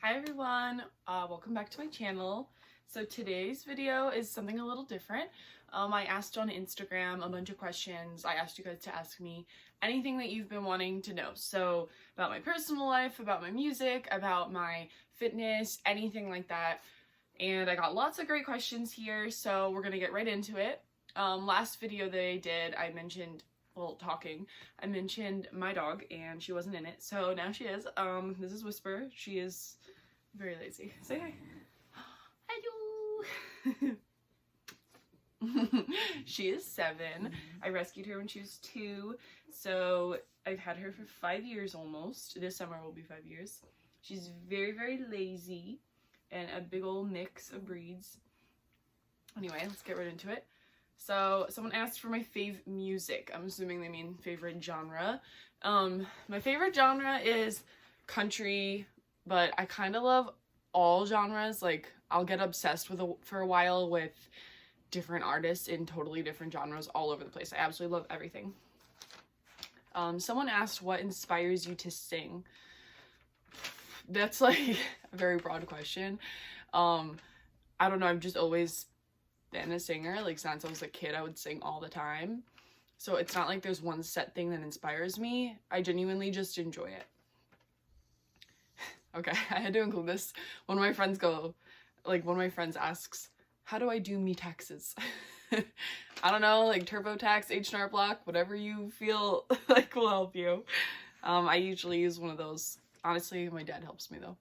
Hi everyone, welcome back to my channel. So today's video is something a little different. I asked on Instagram a bunch of questions. I asked you guys to ask me anything that you've been wanting to know. So about my personal life, about my music, about my fitness, anything like that. And I got lots of great questions here, so we're gonna get right into it. Last video that I did, I mentioned my dog and she wasn't in it, so now she is. This is Whisper. She is very lazy. Say hi. Hello. She is 7. I rescued her when she was 2, so I've had her for 5 years almost. This summer will be 5 years. She's very, very lazy and a big old mix of breeds. Anyway, let's get right into it. So someone asked for my fave music. I'm assuming they mean favorite genre. My favorite genre is country, but I kind of love all genres. Like, I'll get obsessed for a while with different artists in totally different genres all over the place. I absolutely love everything. Someone asked what inspires you to sing. That's like a very broad question. I don't know, I've just always been a singer. Like, since I was a kid, I would sing all the time. So it's not like there's one set thing that inspires me. I genuinely just enjoy it. Okay, I had to include this. One of my friends asks, how do I do me taxes? I don't know, like TurboTax, H&R Block, whatever you feel like will help you. I usually use one of those. Honestly, my dad helps me though.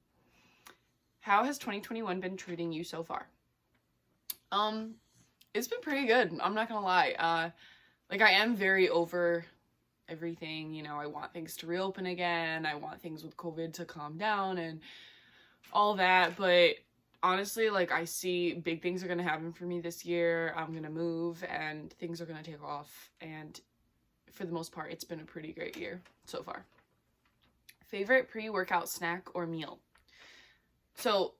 How has 2021 been treating you so far? It's been pretty good. I'm not gonna lie. Like, I am very over everything, you know. I want things to reopen again. I want things with COVID to calm down and all that. But honestly, like, I see big things are gonna happen for me this year. I'm gonna move and things are gonna take off. And for the most part, it's been a pretty great year so far. Favorite pre-workout snack or meal? So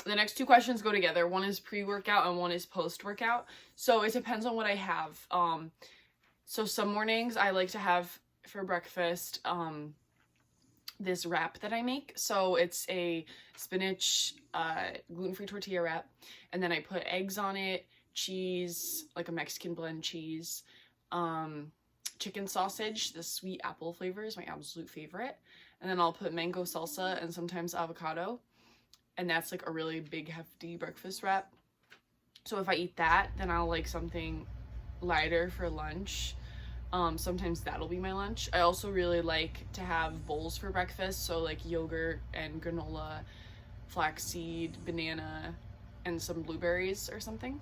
the next two questions go together. One is pre-workout and one is post-workout. So it depends on what I have. So some mornings I like to have for breakfast this wrap that I make. So it's a spinach gluten-free tortilla wrap, and then I put eggs on it, cheese, like a Mexican blend cheese, chicken sausage. The sweet apple flavor is my absolute favorite, and then I'll put mango salsa and sometimes avocado. And that's like a really big, hefty breakfast wrap. So if I eat that, then I'll like something lighter for lunch. Sometimes that'll be my lunch. I also really like to have bowls for breakfast. So like yogurt and granola, flaxseed, banana, and some blueberries or something.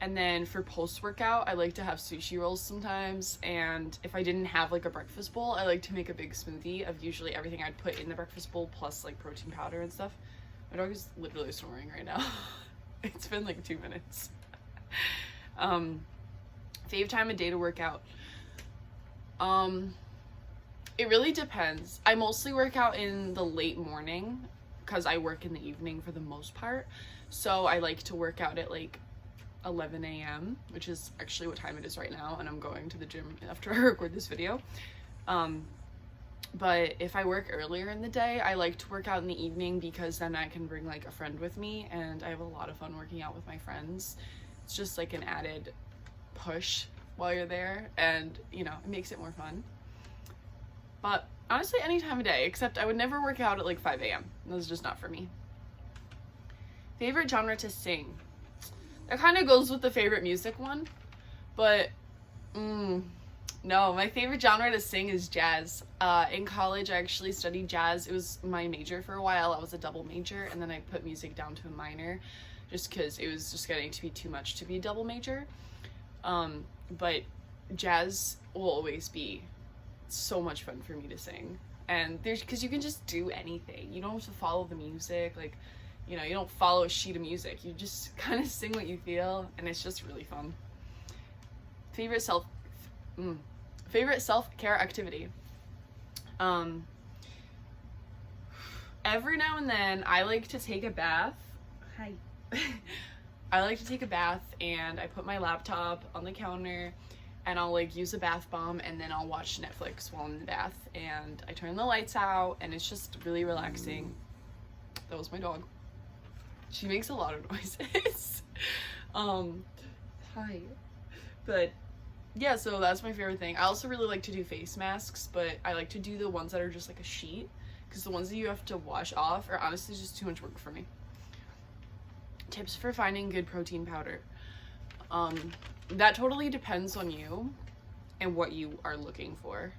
And then for post-workout, I like to have sushi rolls sometimes. And if I didn't have like a breakfast bowl, I like to make a big smoothie of usually everything I'd put in the breakfast bowl plus like protein powder and stuff. My dog is literally snoring right now. It's been like 2 minutes. Fave time of day to work out. It really depends. I mostly work out in the late morning because I work in the evening for the most part. So I like to work out at like 11 a.m., which is actually what time it is right now, and I'm going to the gym after I record this video. But if I work earlier in the day, I like to work out in the evening because then I can bring like a friend with me, and I have a lot of fun working out with my friends. It's just like an added push while you're there, and you know, it makes it more fun. But honestly, any time of day, except I would never work out at like 5 a.m. That's just not for me. Favorite genre to sing? That kind of goes with the favorite music one, but no, my favorite genre to sing is jazz. In college, I actually studied jazz. It was my major for a while. I was a double major, and then I put music down to a minor just because it was just getting to be too much to be a double major. But jazz will always be so much fun for me to sing. And because you can just do anything. You don't have to follow the music. Like, you know, you don't follow a sheet of music. You just kind of sing what you feel, and it's just really fun. Favorite self-care activity. Every now and then I like to take a bath. Hi. I like to take a bath, and I put my laptop on the counter, and I'll like use a bath bomb, and then I'll watch Netflix while I'm in the bath, and I turn the lights out, and it's just really relaxing. That was my dog. She makes a lot of noises. Hi. But yeah, so that's my favorite thing. I also really like to do face masks, but I like to do the ones that are just like a sheet, because the ones that you have to wash off are honestly just too much work for me. Tips for finding good protein powder. That totally depends on you and what you are looking for.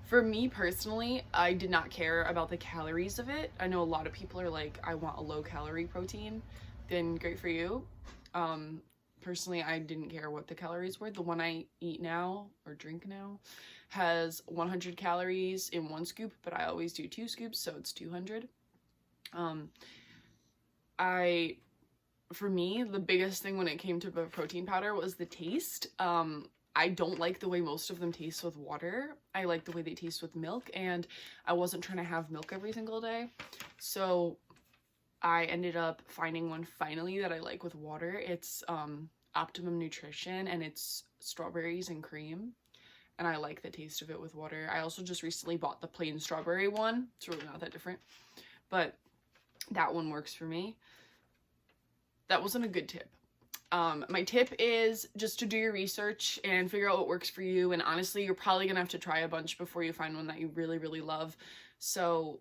For me personally, I did not care about the calories of it. I know a lot of people are like, I want a low calorie protein. Then great for you. Personally, I didn't care what the calories were. The one I eat now or drink now has 100 calories in one scoop, but I always do 2 scoops, so it's 200. For me, the biggest thing when it came to protein powder was the taste. I don't like the way most of them taste with water. I like the way they taste with milk, and I wasn't trying to have milk every single day. So I ended up finding one finally that I like with water. It's Optimum Nutrition, and it's strawberries and cream, and I like the taste of it with water. I also just recently bought the plain strawberry one. It's really not that different, but that one works for me. That wasn't a good tip. My tip is just to do your research and figure out what works for you. And honestly, you're probably gonna have to try a bunch before you find one that you really, really love. So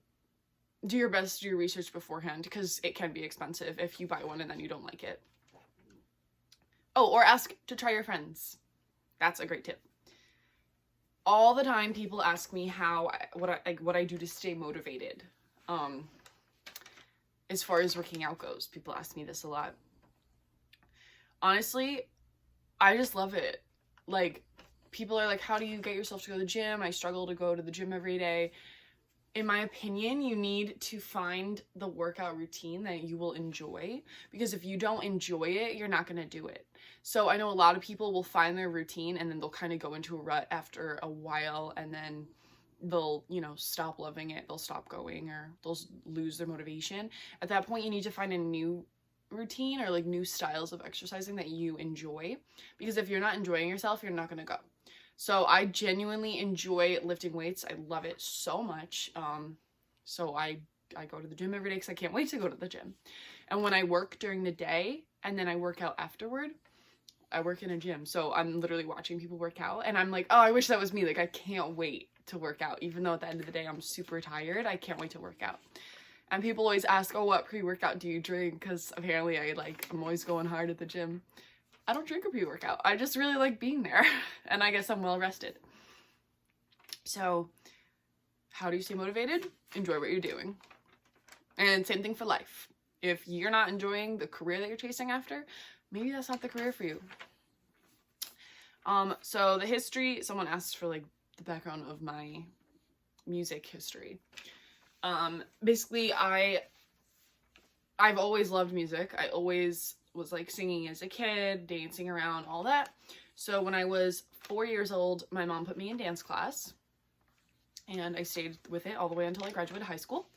do your best to do your research beforehand, because it can be expensive if you buy one and then you don't like it. Oh, or ask to try your friends. That's a great tip. All the time people ask me what I do to stay motivated. As far as working out goes, people ask me this a lot. Honestly, I just love it. Like, people are like, how do you get yourself to go to the gym? I struggle to go to the gym every day. In my opinion, you need to find the workout routine that you will enjoy, because if you don't enjoy it, you're not going to do it. So I know a lot of people will find their routine and then they'll kind of go into a rut after a while, and then they'll, stop loving it. They'll stop going, or they'll lose their motivation. At that point, you need to find a new routine or like new styles of exercising that you enjoy, because if you're not enjoying yourself, you're not going to go. So I genuinely enjoy lifting weights. I love it so much. So I go to the gym every day because I can't wait to go to the gym. And when I work during the day and then I work out afterward, I work in a gym. So I'm literally watching people work out, and I'm like, oh, I wish that was me. Like, I can't wait to work out. Even though at the end of the day I'm super tired, I can't wait to work out. And people always ask, oh, what pre-workout do you drink? Because apparently I'm always going hard at the gym. I don't drink a pre-workout. I just really like being there. And I guess I'm well rested. So how do you stay motivated? Enjoy what you're doing. And same thing for life. If you're not enjoying the career that you're chasing after, maybe that's not the career for you. So the history, someone asked for like the background of my music history. Basically I've always loved music. I always was like singing as a kid, dancing around, all that. So when I was 4 years old, my mom put me in dance class, and I stayed with it all the way until I graduated high school.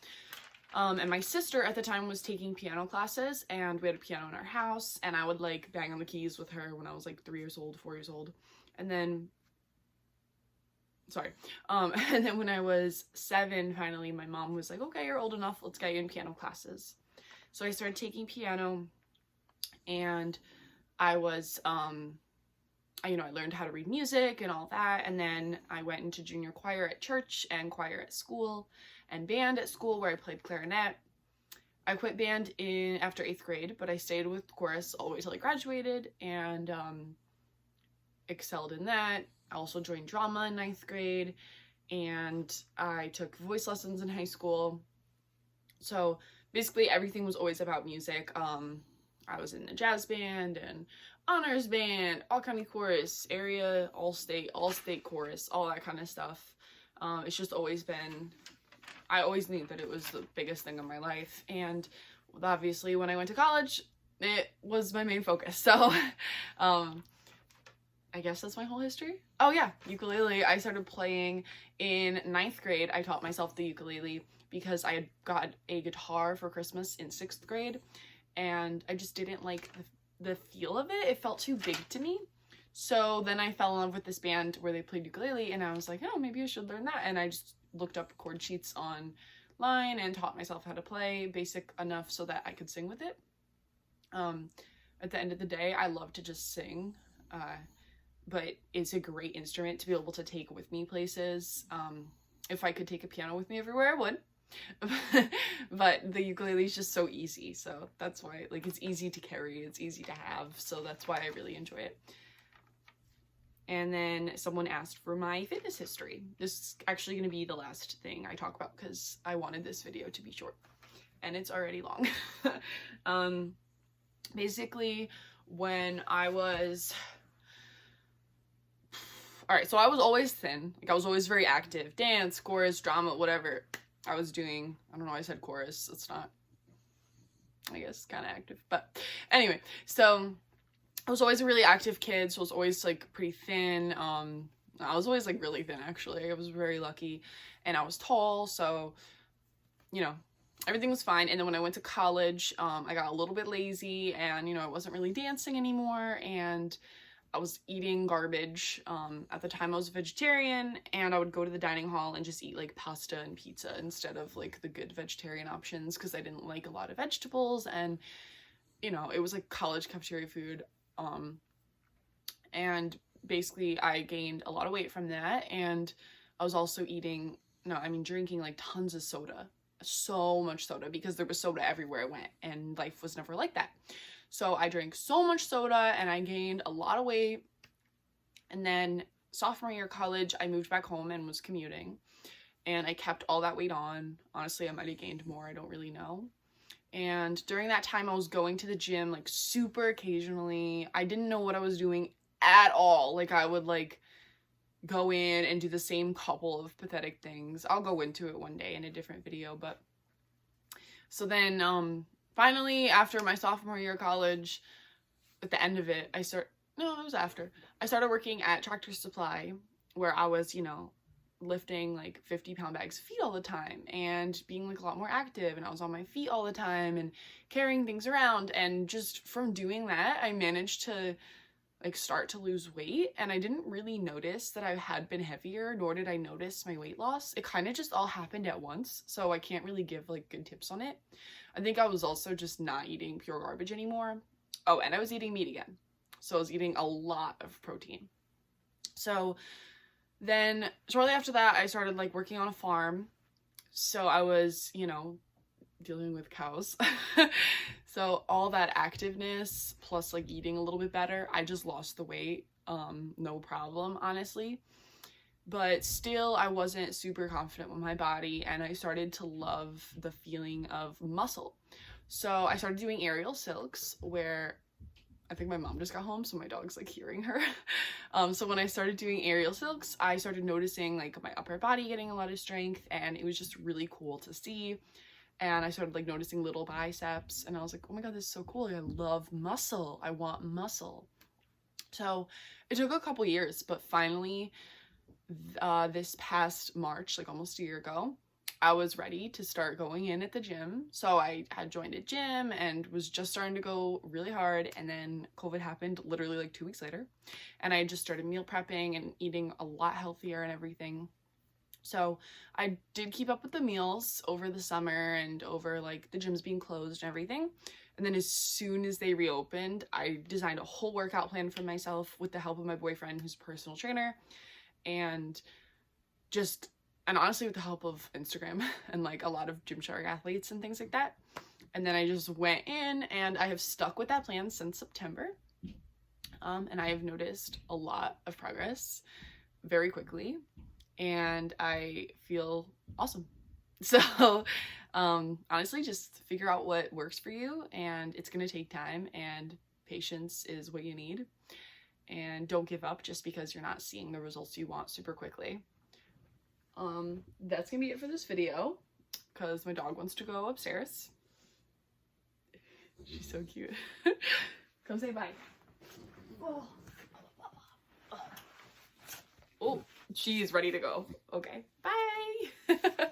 And my sister at the time was taking piano classes, and we had a piano in our house, and I would like bang on the keys with her when I was like 3 years old, 4 years old. And then and then when I was 7, finally, my mom was like, okay, you're old enough, let's get you in piano classes. So I started taking piano, and I was, I learned how to read music and all that. And then I went into junior choir at church and choir at school and band at school, where I played clarinet. I quit band after 8th grade, but I stayed with chorus all the way till I graduated, and excelled in that. I also joined drama in 9th grade, and I took voice lessons in high school. So basically everything was always about music. I was in the jazz band and honors band, all county chorus, area, all state chorus, all that kind of stuff. It's just always been, I always knew that it was the biggest thing in my life. And obviously when I went to college, it was my main focus. So I guess that's my whole history. Oh yeah, ukulele. I started playing in 9th grade. I taught myself the ukulele because I had got a guitar for Christmas in 6th grade, and I just didn't like the feel of it. It felt too big to me. So then I fell in love with this band where they played ukulele, and I was like, oh, maybe I should learn that. And I just looked up chord sheets on line and taught myself how to play basic enough so that I could sing with it. At the end of the day, I love to just sing, but it's a great instrument to be able to take with me places. If I could take a piano with me everywhere, I would. But the ukulele is just so easy, so that's why, like, it's easy to carry, it's easy to have, so that's why I really enjoy it. And then someone asked for my fitness history. This is actually going to be the last thing I talk about because I wanted this video to be short, and it's already long. Basically, when I was... Alright, so I was always thin. Like, I was always very active. Dance, chorus, drama, whatever I was doing. I don't know, I said chorus. It's not, I guess, kind of active. But anyway, so I was always a really active kid. So I was always, like, pretty thin. I was always, like, really thin, actually. I was very lucky. And I was tall, so, you know, everything was fine. And then when I went to college, I got a little bit lazy and, you know, I wasn't really dancing anymore, and I was eating garbage. At the time I was a vegetarian, and I would go to the dining hall and just eat like pasta and pizza instead of like the good vegetarian options because I didn't like a lot of vegetables, and, you know, it was like college cafeteria food. And basically I gained a lot of weight from that, and I was also drinking like tons of soda. So much soda, because there was soda everywhere I went, and life was never like that. So I drank so much soda and I gained a lot of weight. And then sophomore year of college, I moved back home and was commuting, and I kept all that weight on. Honestly, I might have gained more, I don't really know. And during that time, I was going to the gym like super occasionally. I didn't know what I was doing at all. Like, I would like go in and do the same couple of pathetic things. I'll go into it one day in a different video. But so then finally, after my sophomore year of college, at the end of it, I started working at Tractor Supply, where I was, you know, lifting like 50-pound bags of feet all the time and being like a lot more active, and I was on my feet all the time and carrying things around. And just from doing that, I managed to like start to lose weight, and I didn't really notice that I had been heavier, nor did I notice my weight loss. It kind of just all happened at once, so I can't really give like good tips on it. I think I was also just not eating pure garbage anymore. Oh, and I was eating meat again. So I was eating a lot of protein. So then shortly after that, I started like working on a farm. So I was, you know, dealing with cows. So all that activeness plus like eating a little bit better, I just lost the weight, no problem, honestly. But still, I wasn't super confident with my body, and I started to love the feeling of muscle. So I started doing aerial silks, where I think my mom just got home, so my dog's like hearing her. So when I started doing aerial silks, I started noticing like my upper body getting a lot of strength, and it was just really cool to see. And I started like noticing little biceps, and I was like, oh my god, this is so cool. I love muscle. I want muscle. So it took a couple years, but finally, this past March, like almost a year ago, I was ready to start going in at the gym. So I had joined a gym and was just starting to go really hard, and then COVID happened literally like 2 weeks later, and I just started meal prepping and eating a lot healthier and everything. So I did keep up with the meals over the summer and over like the gyms being closed and everything. And then as soon as they reopened, I designed a whole workout plan for myself with the help of my boyfriend, who's a personal trainer, and honestly with the help of Instagram and like a lot of Gymshark athletes and things like that. And then I just went in, and I have stuck with that plan since September. And I have noticed a lot of progress very quickly, and I feel awesome. So honestly, just figure out what works for you, and it's gonna take time, and patience is what you need. And don't give up just because you're not seeing the results you want super quickly. That's gonna be it for this video, because my dog wants to go upstairs. She's so cute. Come say bye. Oh, she's ready to go. Okay, bye.